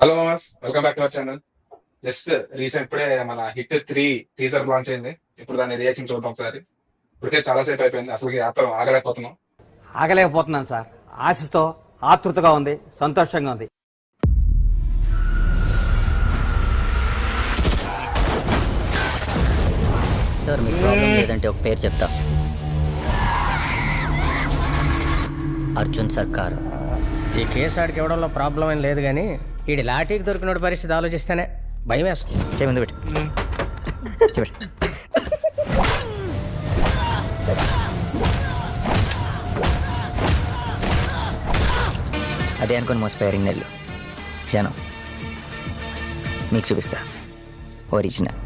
Hello మామస్, welcome back to our channel. Just recent ఇప్పుడే మన హిట్ 3 టీజర్ లాంచ్ అయింది. ఇప్పుడు దాని రియాక్షన్ చూద్దాం ఒకసారి. ఇప్పటికే చాలా సేపు అయిపోయింది, అసలు ఆత్రం ఆగలేకపోతున్నాం. ఆగలేకపోతున్నాను సార్. ఆశతో ఆతృతగా ఉంది, సంతోషంగా ఉంది. సార్ మీకు ప్రాబ్లం లేదంటే ఒక పేరు చెప్తా. అర్జున్ సర్కార్. ఈ కేసు ఆడికి ఇవ్వడంలో ప్రాబ్లం ఏం లేదు కానీ వీడి లాఠీకి దొరికిన పరిస్థితి ఆలోచిస్తేనే భయం వేస్తుంది. చేయమంది పెట్టి అదే అనుకుని మోసపోయారు నెల్లు జనం. మీకు చూపిస్తా ఒరిజినల్.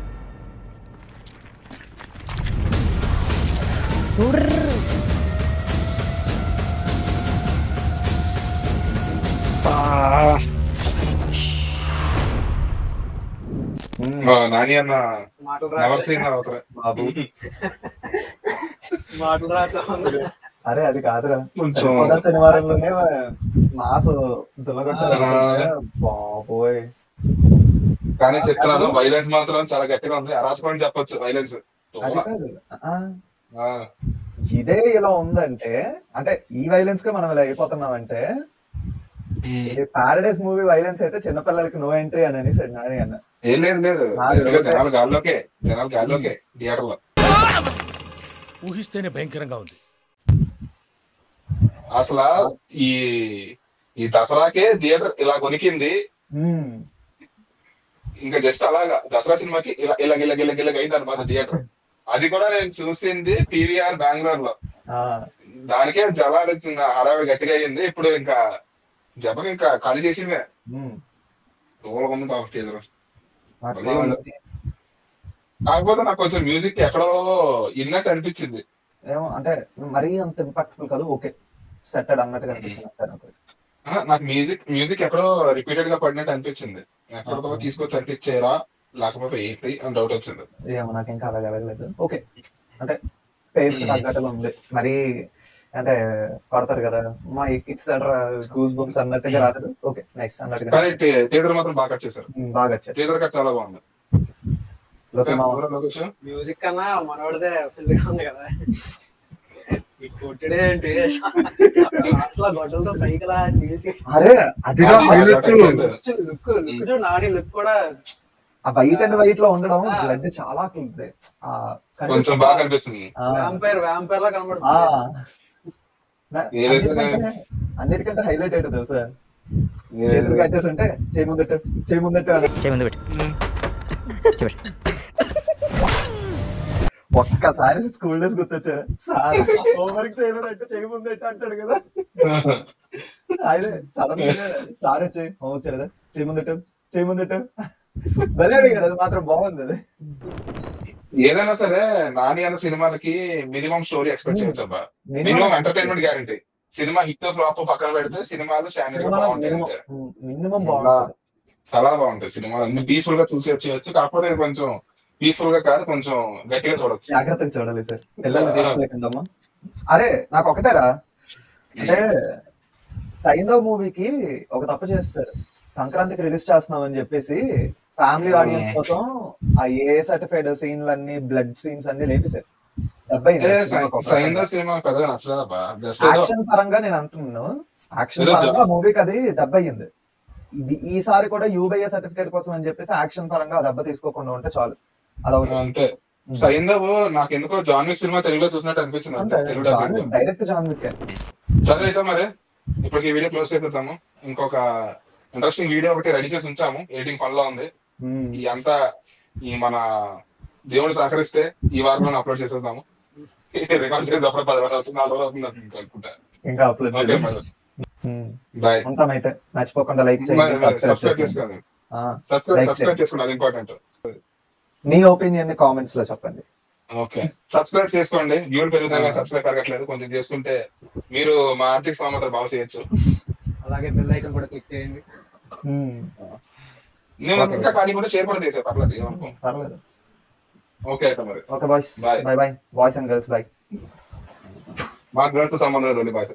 నాని అన్న నెవర్ సీన్ బాబు. అరే అది కాదురా, శనివారంలోనే మాసు బాబోయ్. కానీ చెప్తున్నాను, వైలెన్స్ మాత్రం చాలా గట్టిగా ఉంది. అరాచకం చెప్పొచ్చు వైలెన్స్. అది కాదు, ఇదే ఇలా ఉందంటే అంటే ఈ వైలెన్స్ గా మనం ఇలా అయిపోతున్నాం అంటే, పారడైస్ మూవీ వైలెన్స్ అయితే చిన్నపిల్లలకి నో ఎంట్రీ అని అనేసి నాని అన్న. ఏం లేదు, జనాలు గాల్లోకే థియేటర్ లో. ఊహిస్తేనే భయంకరంగా ఉంది. అసలు ఈ దసరాకే థియేటర్ ఇలా కొనికింది. ఇంకా జస్ట్ అలాగా దసరా సినిమాకి ఇలా ఇలా గిల్ల గిల్ల గిల్ల అయింది అనమాట థియేటర్. అది కూడా నేను చూసింది పీవీఆర్ బెంగళూరు లో. దానికే జలాలు హడావిడి గట్టిగా అయ్యింది. ఇప్పుడు ఇంకా జపకి ఇంకా ఖాళీ చేసిందే ఉంది బాబు టీజర్. కాకపోతే నాకు కొంచెం మ్యూజిక్ ఎక్కడో ఇన్నట్టు అనిపించింది. ఏమో అంటే మరీ అంత ఇంపాక్ట్ఫుల్ కాదు, ఓకే సెట్టెడ్ అన్నట్టుగా అనిపించింది. నాకు మ్యూజిక్ ఎక్కడో రిపీటెడ్ గా పడినట్టు అనిపించింది. ఎక్కడికో తీసుకొచ్చి అంటించేరా లేకపోతే ఏంటి అని డౌట్ వచ్చింది. ఏమో నాకు ఇంకా అలాగే వెళ్ళలేదు. ఓకే అంటే పేస్ తగ్గట్టుగా ఉంది. మరి అంటే కొడతారు కదా మా ఎక్కిస్తాడు గూస్ బంప్స్ అన్నట్టుగా రాలేదు. ఓకే నైస్ అన్నట్టుగా. కానీ థియేటర్ మాత్రం బాగా కట్ చేశారు. బాగా కట్ చేశారు. థియేటర్ కట్ చాలా బాగుంది. మ్యూజిక్ కన్నా మనోడిదే ఫుల్ గా ఉంది కదా. కొట్టుడే అంటే గొడ్డలతో పైకిలా అరే అదిగా లుక్ చూడు, నాని లుక్ కూడా ఆ వైట్ అండ్ వైట్ లో ఉండడం బ్లడ్ చాలా కొంచెం బాగా కనిపిస్తుంది. వ్యాంపైర్ లా కనబడుతుంది. అన్నిటికంటే హైలైట్ ఏంటో తెలుసా, చేతులు కట్టేసి ఉంటే చేయముందట్టు ఒక్కసారి స్కూల్ డేస్ గుర్తొచ్చారు. సార్ హోంవర్క్ చేయలేదంటే చేయముందట్టు అంటాడు కదా. అయితే సడన్ గా సార్ వచ్చి హోంవర్క్ చేయలేదా చేయముందట్టు భలే అడిగాడు. అది మాత్రం బాగుంది. అది ఏదైనా సరే నాని అన్న సినిమాలకి మినిమం స్టోరీ ఎక్స్పెక్ట్ చేయొచ్చు అబ్బా. Minimum entertainment guarantee. Cinema hit flop పక్కన పెడితే సినిమాలు స్టాండర్డ్ గా బాగుంటాయి. మినిమం బాగుంటుంది, చాలా బాగుంటాయి సినిమాలు. అన్ని పీస్ఫుల్ గా చూసి వచ్చేయచ్చు. కాకపోతే కొంచెం పీస్ఫుల్ గా కాదు, కొంచెం గట్టిగా చూడొచ్చు. జాగ్రత్తగా చూడాలి సార్, పిల్లల్ని తీసుకెళ్ళకుండా. అరే నాకు ఒకటేరా, అంటే సైంధవ్ మూవీకి ఒక తప్పు చేస్తారు. సంక్రాంతికి రిలీజ్ చేస్తున్నాం అని చెప్పేసి ఫ్యామిలీ ఆడియన్స్ కోసం ఆ ఏ సర్టిఫైడ్ సీన్లు అన్ని బ్లడ్ సీన్స్ అన్ని లేపేశారు. యాక్షన్ పరంగా నేను అంటున్నాను, యాక్షన్ పరంగా మూవీకి అది దెబ్బ అయ్యింది. ఈసారి కూడా యూబీఏ సర్టిఫికేట్ కోసం అని చెప్పేసి యాక్షన్ పరంగా దెబ్బ తీసుకోకుండా ఉంటే చాలు. అదొకటి అంతే. సైంధవ్ నాకు ఎందుకో జాన్ విక్ సినిమా తెలుగులో చూసినట్టు అనిపించింది. Direct John Wick. సరే అయితే మరి ఇప్పటికి వీడియో క్లోజ్ చేద్దాము. ఇంకొక ఇంట్రెస్టింగ్ వీడియో ఒకటి రెడీ చేసి ఉంచాము, ఎడిటింగ్ పనిలో ఉంది. ఈ అంతా ఈ మన దేవుడు సహకరిస్తే ఈ వారంలో అప్లోడ్ చేసేద్దాము. రికార్డ్ చేసి అప్పుడు 10 రోజులు అవుతుంది, 4 రోజులు అవుతుంది అనుకుంటా. ఇంకా అప్లోడ్ బాయ్. ఉంటామైతే మర్చిపోకుండా లైక్ చేయండి, సబ్స్క్రైబ్ చేసుకోండి. సబ్స్క్రైబ్ చేసుకోండి, అది ఇంపార్టెంట్. మీ ఒపీనియన్ ని కామెంట్స్ లో చెప్పండి. ఓకే, సబ్స్క్రైబ్ చేసుకోండి. వ్యూలు పెరుగుతాయి, సబ్స్క్రైబ్ పెరగట్లేదు. కొంచెం చేసుకుంటే మీరు మా ఆర్థిక స్థోమత బాగా చేయొచ్చు. అలాగే బెల్ ఐకాన్ కూడా క్లిక్ చేయండి. నేను ఇంకా ఖాళీ కూడా షేర్ కూడా చేసే పర్లేదు. ఓకే అయితే మరి. Okay boys, by by boys and girls, by. మా గర్ల్స్ సంబంధం లేదు బాయ్స్.